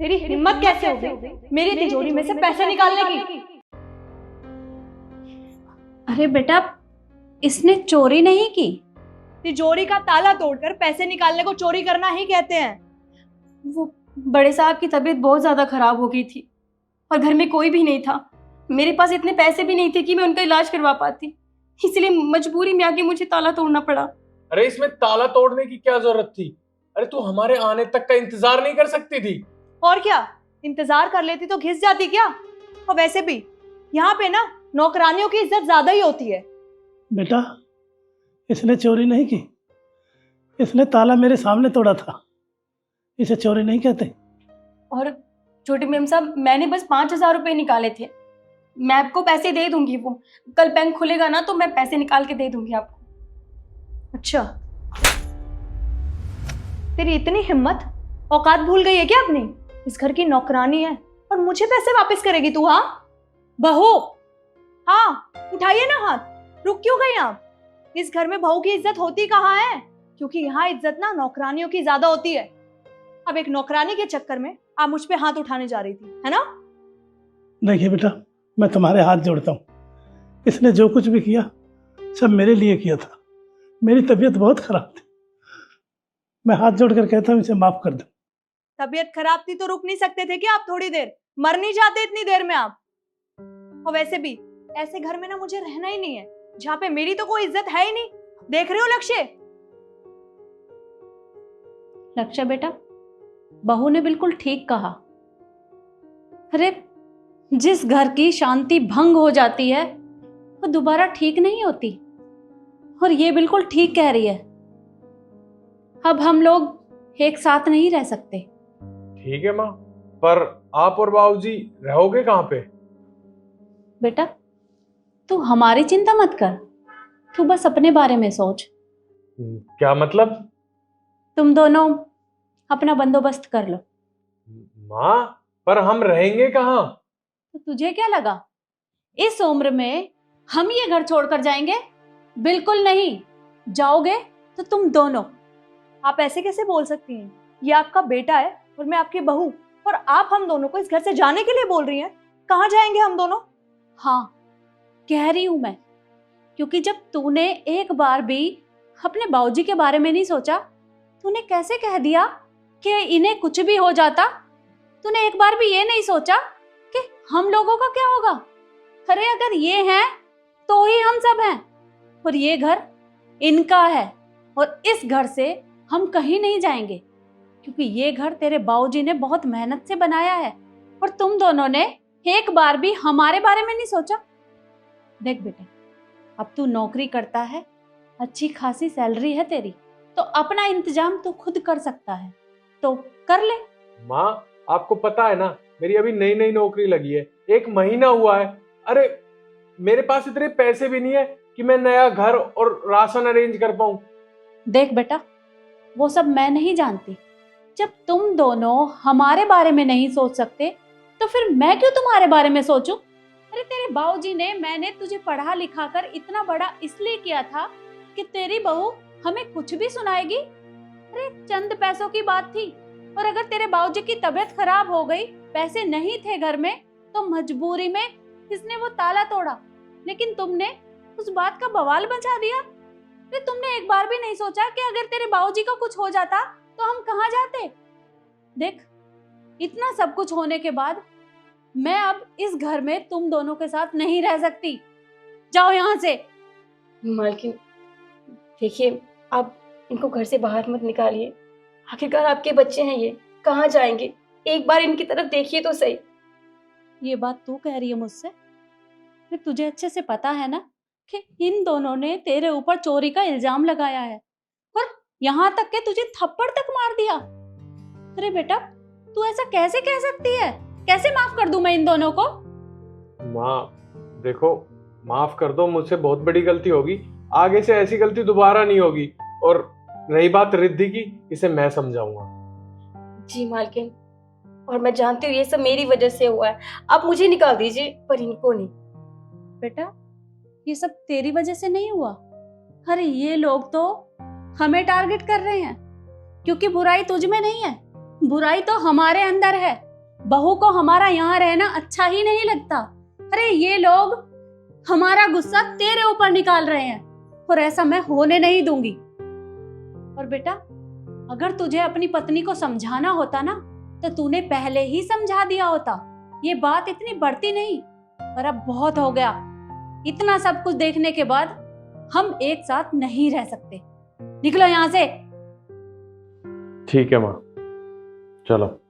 तेरी हिम्मत कैसे हो गई मेरी तिजोरी में से पैसे निकालने की? अरे बेटा, इसने चोरी नहीं की। तिजोरी का ताला तोड़कर पैसे निकालने को चोरी करना ही कहते हैं। वो बड़े साहब की तबीयत बहुत ज्यादा खराब हो गई थी और घर में कोई भी नहीं था। मेरे पास इतने पैसे भी नहीं थे कि मैं उनका इलाज करवा पाती, इसलिए मजबूरी में आके मुझे ताला तोड़ना पड़ा। अरे इसमें ताला तोड़ने की क्या जरूरत थी? अरे तू हमारे आने तक का इंतजार नहीं कर सकती थी? और क्या, इंतजार कर लेती तो घिस जाती क्या? और वैसे भी यहाँ पे ना नौकरानियों की इज्जत ज्यादा ही होती है। बेटा, इसने चोरी नहीं की, इसने ताला मेरे सामने तोड़ा था, इसे चोरी नहीं कहते। और छोटी मैम साहब, मैंने बस 5,000 रुपये निकाले थे। मैं आपको पैसे दे दूंगी, वो कल बैंक खुलेगा ना तो मैं पैसे निकाल के दे दूंगी आपको। अच्छा, तेरी इतनी हिम्मत, औकात भूल गई है क्या अपनी? इस घर की नौकरानी है और मुझे पैसे वापस करेगी तू? हाँ बहू, हाँ उठाइए ना हाथ। रुक क्यों गई आप? इस घर में बहू की इज्जत होती कहाँ है? क्योंकि यहाँ इज्जत ना नौकरानियों की ज्यादा होती है। अब एक नौकरानी के चक्कर में आप मुझ पे हाथ उठाने जा रही थी, है ना? देखिए बेटा, मैं तुम्हारे हाथ जोड़ता हूँ, इसने जो कुछ भी किया सब मेरे लिए किया था। मेरी तबीयत बहुत खराब थी, मैं हाथ जोड़कर कहता हूँ इसे माफ कर दो। तबीयत खराब थी तो रुक नहीं सकते थे क्या आप थोड़ी देर? मर नहीं जाते इतनी देर में आप? और वैसे भी ऐसे घर में ना मुझे रहना ही नहीं है जहाँ पे मेरी तो कोई इज्जत है ही नहीं। देख रहे हो लक्ष्य? लक्ष्य बेटा, बहू ने बिल्कुल ठीक कहा। अरे जिस घर की शांति भंग हो जाती है वो दोबारा ठीक नहीं होती, और ये बिल्कुल ठीक कह रही है। अब हम लोग एक साथ नहीं रह सकते। ठीक है माँ, पर आप और बाबूजी रहोगे कहाँ पे? बेटा, तू हमारी चिंता मत कर, तू बस अपने बारे में सोच। क्या मतलब? तुम दोनों अपना बंदोबस्त कर लो। माँ, पर हम रहेंगे कहाँ? तो तुझे क्या लगा इस उम्र में हम ये घर छोड़कर जाएंगे? बिल्कुल नहीं, जाओगे तो तुम दोनों। आप ऐसे कैसे बोल सकती हैं? ये आपका बेटा है और मैं आपकी बहू, और आप हम दोनों को इस घर से जाने के लिए बोल रही हैं? कहाँ जाएंगे हम दोनों? हाँ, कह रही हूं मैं, क्योंकि जब तूने एक बार भी अपने बाबूजी के बारे में नहीं सोचा, तूने कैसे कह दिया कि इन्हें कुछ भी हो जाता? तूने एक बार भी ये नहीं सोचा कि हम लोगों का क्या होगा? अरे अगर ये हैं तो ही हम सब हैं, और ये घर इनका है, और इस घर से हम कहीं नहीं जाएंगे, क्योंकि ये घर तेरे बाबूजी ने बहुत मेहनत से बनाया है, और तुम दोनों ने एक बार भी हमारे बारे में नहीं सोचा। देख बेटे, अब तू नौकरी करता है, अच्छी खासी सैलरी है तेरी, तो अपना इंतजाम तू खुद कर सकता है, तो कर ले। माँ, आपको पता है ना, मेरी अभी नई नई नौकरी लगी है, 1 महीना हुआ है। अरे मेरे पास इतने पैसे भी नहीं है कि मैं नया घर और राशन अरेंज कर पाऊं। देख बेटा, वो सब मैं नहीं जानती। जब तुम दोनों हमारे बारे में नहीं सोच सकते तो फिर मैं क्यों तुम्हारे बारे में सोचूं? अरे तेरे बाबूजी ने, मैंने तुझे पढ़ा लिखा कर इतना बड़ा इसलिए किया था कि तेरी बहू हमें कुछ भी सुनाएगी। अरे चंद पैसों की बात थी, और अगर तेरे बाबूजी की तबीयत खराब हो गई, पैसे नहीं थे घर में, तो मजबूरी में इसने वो ताला तोड़ा, लेकिन तुमने उस बात का बवाल मचा दिया। अरे तुमने एक बार भी नहीं सोचा कि अगर तेरे बाबूजी को कुछ हो जाता तो हम कहाँ जाते? देख, इतना सब कुछ होने के बाद मैं अब इस घर में तुम दोनों के साथ नहीं रह सकती। जाओ यहाँ से। मालकिन देखिए, आप इनको घर से बाहर मत निकालिए, आखिरकार आपके बच्चे हैं, ये कहाँ जाएंगे? एक बार इनकी तरफ देखिए तो सही। ये बात तू कह रही है मुझसे? फिर तुझे अच्छे से पता है ना कि इन दोनों ने तेरे ऊपर चोरी का इल्जाम लगाया है, और यहाँ तक के तुझे थप्पड़ तक मार दिया। अरे बेटा, तू ऐसा कैसे कह सकती है? कैसे माफ कर दूं मैं इन दोनों को? माँ देखो, माफ कर दो, मुझसे बहुत बड़ी गलती होगी, आगे से ऐसी गलती दोबारा नहीं होगी। और रही बात रिद्धि की, इसे मैं समझाऊंगा। जी मालकिन, और मैं जानती हूँ ये सब मेरी वजह से हुआ है, आप मुझे निकाल दीजिए, पर इनको नहीं। बेटा, ये सब तेरी वजह से नहीं हुआ। अरे ये लोग तो हमें टारगेट कर रहे हैं, क्योंकि बुराई तुझ में नहीं है, बुराई तो हमारे अंदर है। बहू को हमारा यहाँ रहना अच्छा ही नहीं लगता। अरे ये लोग हमारा गुस्सा तेरे ऊपर निकाल रहे हैं और ऐसा मैं होने नहीं दूंगी। और बेटा, अगर तुझे अपनी पत्नी को समझाना होता ना तो तूने पहले ही समझा दिया होता। ये बात इतनी बढ़ती नहीं, पर अब बहुत हो गया। इतना सब कुछ देखने के बाद हम एक साथ नहीं रह सकते। निकलो यहाँ से। ठीक है माँ, चलो।